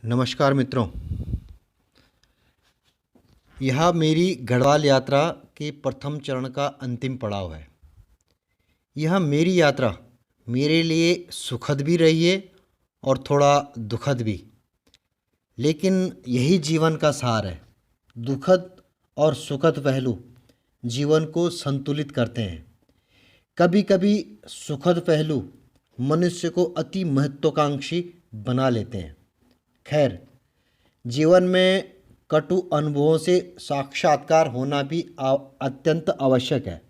नमस्कार मित्रों। यह मेरी गढ़वाल यात्रा के प्रथम चरण का अंतिम पड़ाव है। यह मेरी यात्रा मेरे लिए सुखद भी रही है और थोड़ा दुखद भी, लेकिन यही जीवन का सार है। दुखद और सुखद पहलू जीवन को संतुलित करते हैं। कभी कभी सुखद पहलू मनुष्य को अति महत्वाकांक्षी बना लेते हैं। खैर, जीवन में कटु अनुभवों से साक्षात्कार होना भी अत्यंत आवश्यक है।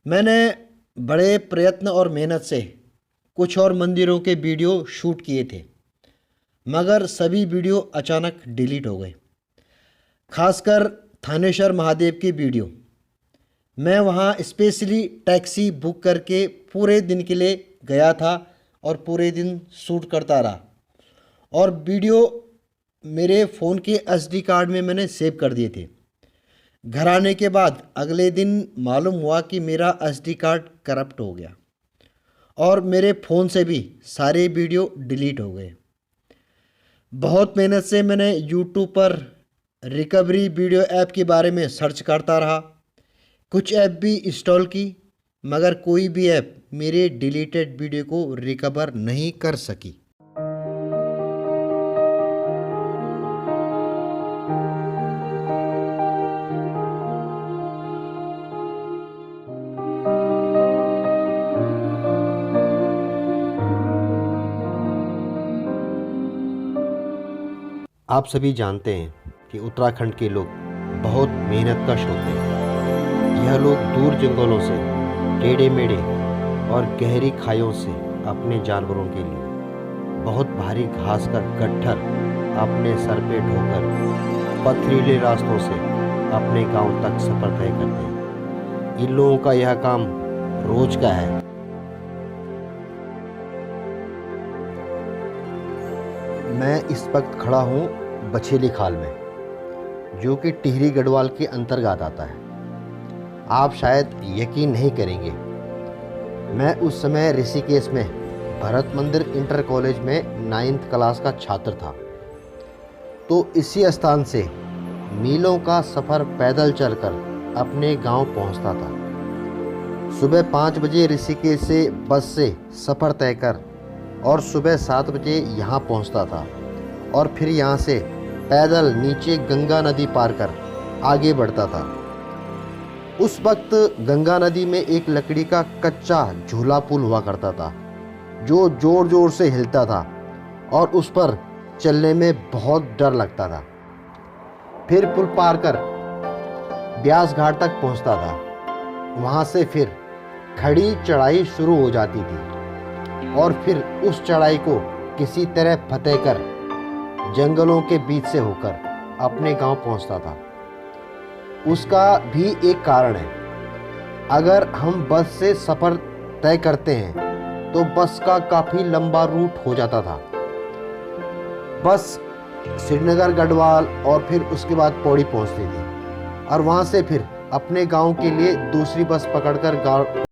मैंने बड़े प्रयत्न और मेहनत से कुछ और मंदिरों के वीडियो शूट किए थे, मगर सभी वीडियो अचानक डिलीट हो गए। खासकर थानेश्वर महादेव की वीडियो। मैं वहाँ स्पेशली टैक्सी बुक करके पूरे दिन के लिए गया था और पूरे दिन शूट करता रहा, और वीडियो मेरे फ़ोन के एसडी कार्ड में मैंने सेव कर दिए थे। घर आने के बाद अगले दिन मालूम हुआ कि मेरा एसडी कार्ड करप्ट हो गया और मेरे फ़ोन से भी सारे वीडियो डिलीट हो गए। बहुत मेहनत से मैंने यूट्यूब पर रिकवरी वीडियो ऐप के बारे में सर्च करता रहा। कुछ ऐप भी इंस्टॉल की, मगर कोई भी ऐप मेरे डिलीटेड वीडियो को रिकवर नहीं कर सकी। आप सभी जानते हैं कि उत्तराखंड के लोग बहुत मेहनतकश होते हैं। यह लोग दूर जंगलों से, टेढ़े मेढ़े और गहरी खाइयों से अपने जानवरों के लिए बहुत भारी घास का गट्ठर अपने सर पे ढोकर पथरीले रास्तों से अपने गांव तक सफ़र तय करते हैं। इन लोगों का यह काम रोज का है। मैं इस वक्त खड़ा हूँ बछेली खाल में, जो कि टिहरी गढ़वाल के अंतर्गत आता है। आप शायद यकीन नहीं करेंगे, मैं उस समय ऋषिकेश में भरत मंदिर इंटर कॉलेज में 9th क्लास का छात्र था। तो इसी स्थान से मीलों का सफ़र पैदल चलकर अपने गांव पहुंचता था। सुबह 5 बजे ऋषिकेश से बस से सफ़र तय कर और सुबह 7 बजे यहाँ पहुँचता था, और फिर यहाँ से पैदल नीचे गंगा नदी पार कर आगे बढ़ता था। उस वक्त गंगा नदी में एक लकड़ी का कच्चा झूला पुल हुआ करता था, जो जोर जोर से हिलता था और उस पर चलने में बहुत डर लगता था। फिर पुल पार कर ब्यास घाट तक पहुँचता था। वहाँ से फिर खड़ी चढ़ाई शुरू हो जाती थी, और फिर उस चढ़ाई को किसी तरह फतेह कर जंगलों के बीच से होकर अपने गांव पहुंचता था। उसका भी एक कारण है। अगर हम बस से सफ़र तय करते हैं तो बस का काफ़ी लंबा रूट हो जाता था। बस श्रीनगर, गढ़वाल और फिर उसके बाद पौड़ी पहुंचती थी, और वहां से फिर अपने गांव के लिए दूसरी बस पकड़कर गांव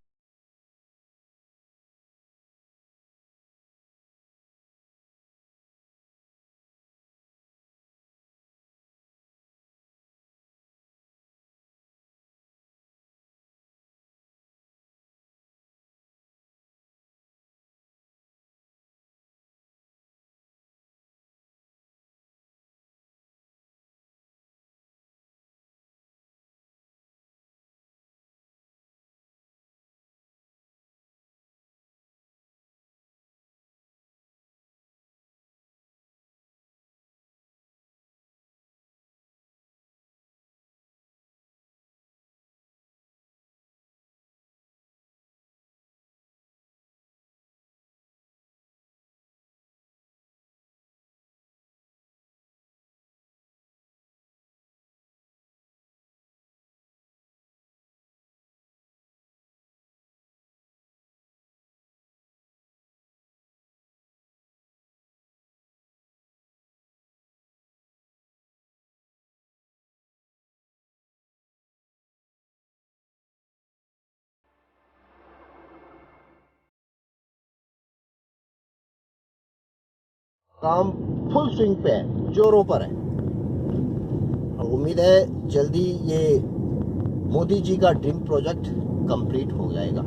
काम फुल स्विंग पे है, जोरों पर है। उम्मीद है जल्दी ये मोदी जी का ड्रीम प्रोजेक्ट कंप्लीट हो जाएगा।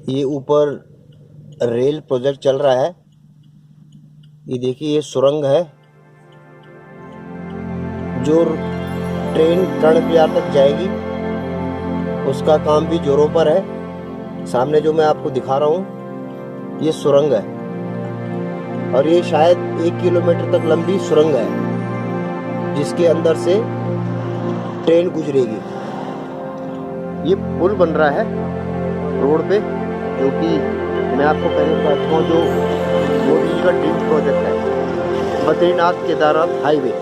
ये ऊपर रेल प्रोजेक्ट चल रहा है। ये देखिए, ये सुरंग है जो ट्रेन कर्णप्रयाग तक जाएगी, उसका काम भी जोरों पर है। सामने जो मैं आपको दिखा रहा हूँ ये सुरंग है, और ये शायद 1 किलोमीटर तक लंबी सुरंग है जिसके अंदर से ट्रेन गुजरेगी। ये पुल बन रहा है रोड पे, जो कि मैं आपको पहले बता चुका हूँ, जो मोदी जी का ड्रीम प्रोजेक्ट है, बद्रीनाथ केदारनाथ हाईवे।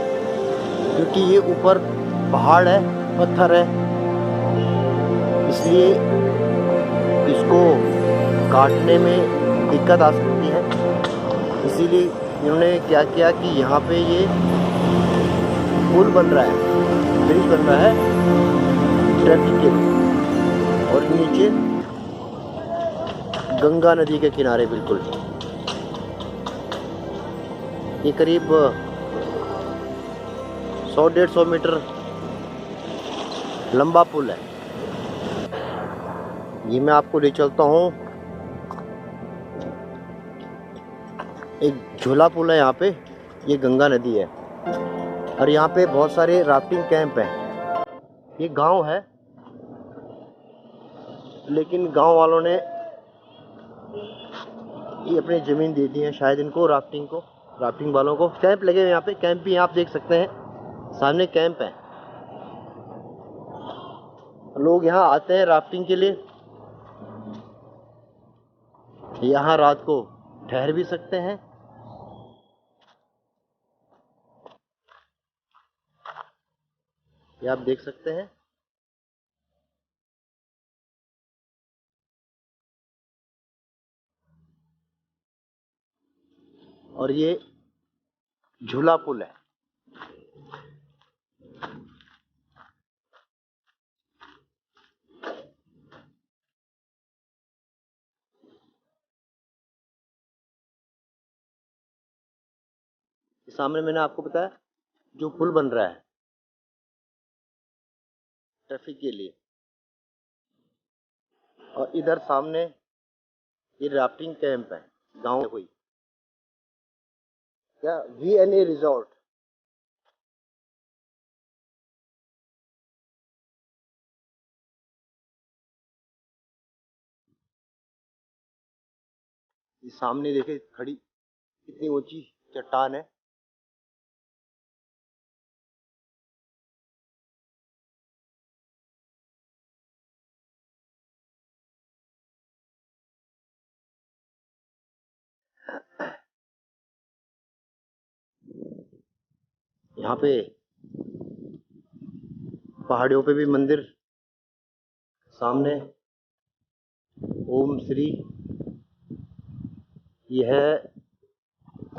क्योंकि ये ऊपर पहाड़ है, पत्थर है, इसलिए इसको काटने में दिक्कत आ सकती है। इसीलिए इन्होंने क्या किया कि यहाँ पे ये पुल बन रहा है, ब्रिज बन रहा है ट्रैफिक के लिए, और नीचे गंगा नदी के किनारे बिल्कुल। ये करीब 100-150 मीटर लंबा पुल है। ये मैं आपको ले चलता हूँ, एक झूला पुल है यहाँ पे, ये गंगा नदी है, और यहाँ पे बहुत सारे राफ्टिंग कैंप हैं। ये गांव है, लेकिन गांव वालों ने ये अपनी ज़मीन दे दी है शायद इनको राफ्टिंग को, राफ्टिंग वालों को कैंप लगे हुए यहाँ पे, कैंप भी आप देख सकते हैं, सामने कैंप है। लोग यहाँ आते हैं राफ्टिंग के लिए, यहाँ रात को ठहर भी सकते हैं। ये आप देख सकते हैं। और ये झूला पुल है। सामने मैंने आपको बताया जो पुल बन रहा है ट्रैफिक के लिए, और इधर सामने ये राफ्टिंग कैंप है। गांव है कोई क्या, VNA रिजॉर्ट। ये सामने देखे खड़ी कितनी ऊंची चट्टान है। यहाँ पे पहाड़ियों पे भी मंदिर, सामने ओम श्री, यह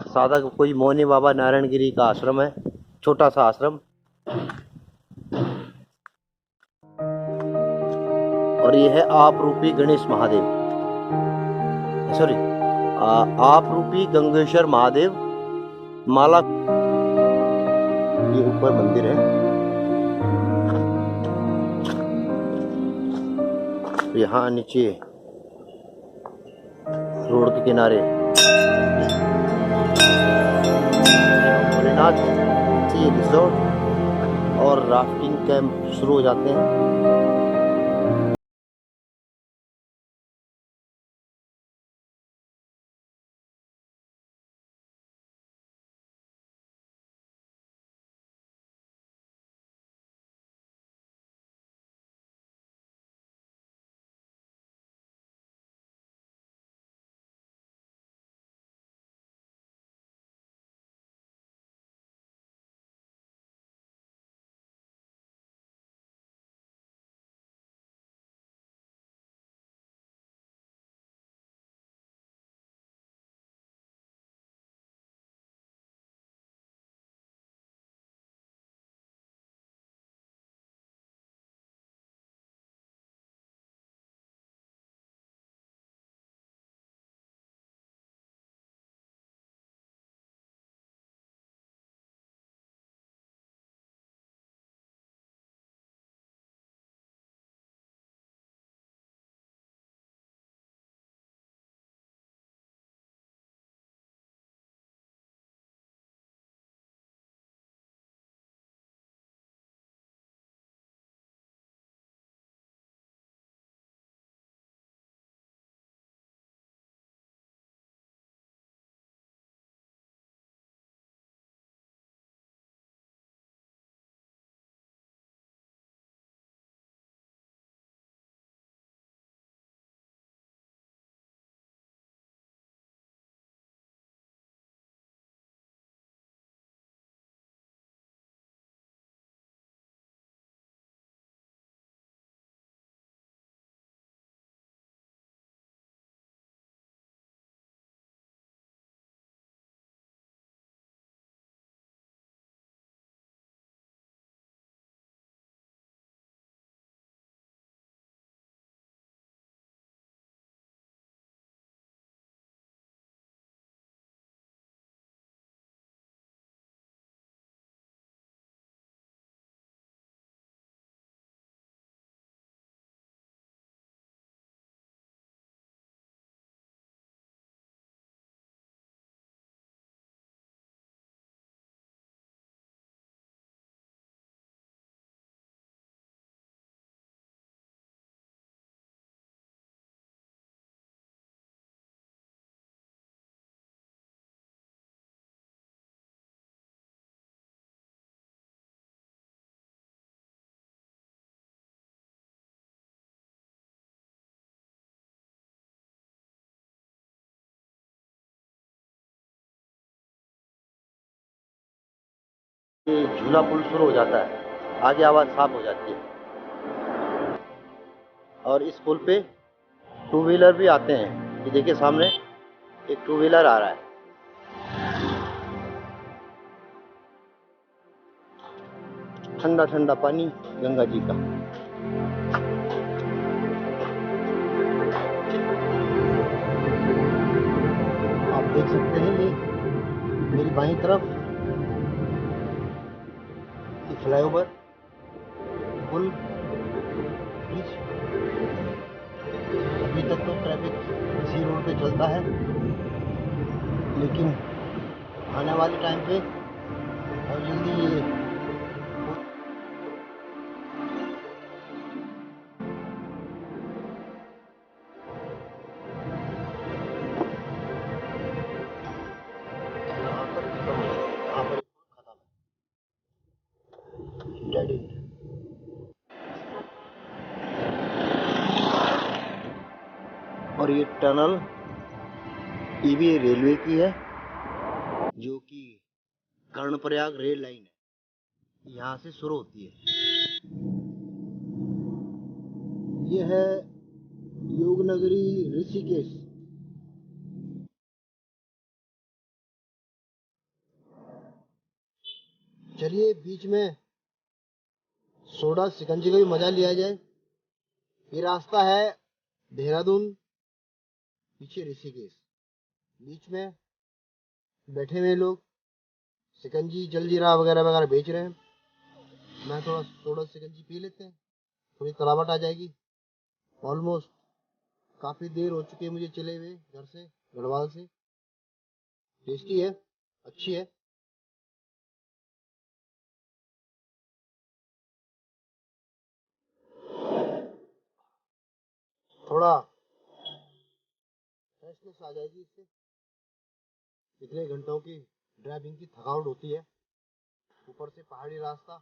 सादा कोई मौनी बाबा नारायणगिरी का आश्रम है, छोटा सा आश्रम। और ये है आप रूपी गणेश महादेव, सॉरी आप रूपी गंगेश्वर महादेव माला। ये ऊपर मंदिर है, यहाँ नीचे रोड के किनारे भोलेनाथ सी रिजॉर्ट और राफ्टिंग कैंप शुरू हो जाते हैं। ये झूला पुल शुरू हो जाता है, आगे आवाज़ साफ हो जाती है। और इस पुल पे टू व्हीलर भी आते हैं। ये देखिए सामने एक टू व्हीलर आ रहा है। ठंडा ठंडा पानी गंगा जी का। आप देख सकते हैं ये मेरी बाईं तरफ ये फ्लाईओवर, पुल, ब्रिज। अभी तक तो ट्रैफिक इसी रोड पे चलता है, लेकिन आने वाले टाइम पे और जल्दी ये यहाँ पर खत्म हो जाएगा। यहाँ पर खत्म है, डेड एंड। और ये टनल ये भी रेलवे की है, जो कि कर्णप्रयाग रेल लाइन है, यहाँ से शुरू होती है। ये है योगनगरी ऋषिकेश। चलिए बीच में सोडा शिकंजी का भी मजा लिया जाए। ये रास्ता है देहरादून, पीछे ऋषिकेश, बीच में बैठे हुए लोग शिकंजी जलजीरा वगैरह वगैरह बेच रहे हैं। मैं थोड़ा सोडा शिकंजी पी लेते हैं, थोड़ी तलावट आ जाएगी। ऑलमोस्ट काफ़ी देर हो चुकी है मुझे चले हुए घर से, गढ़वाल से। टेस्टी है, अच्छी है। थोड़ा फ्रेशनेस आ जाएगी इससे। इतने घंटों की ड्राइविंग की थकावट होती है, ऊपर से पहाड़ी रास्ता।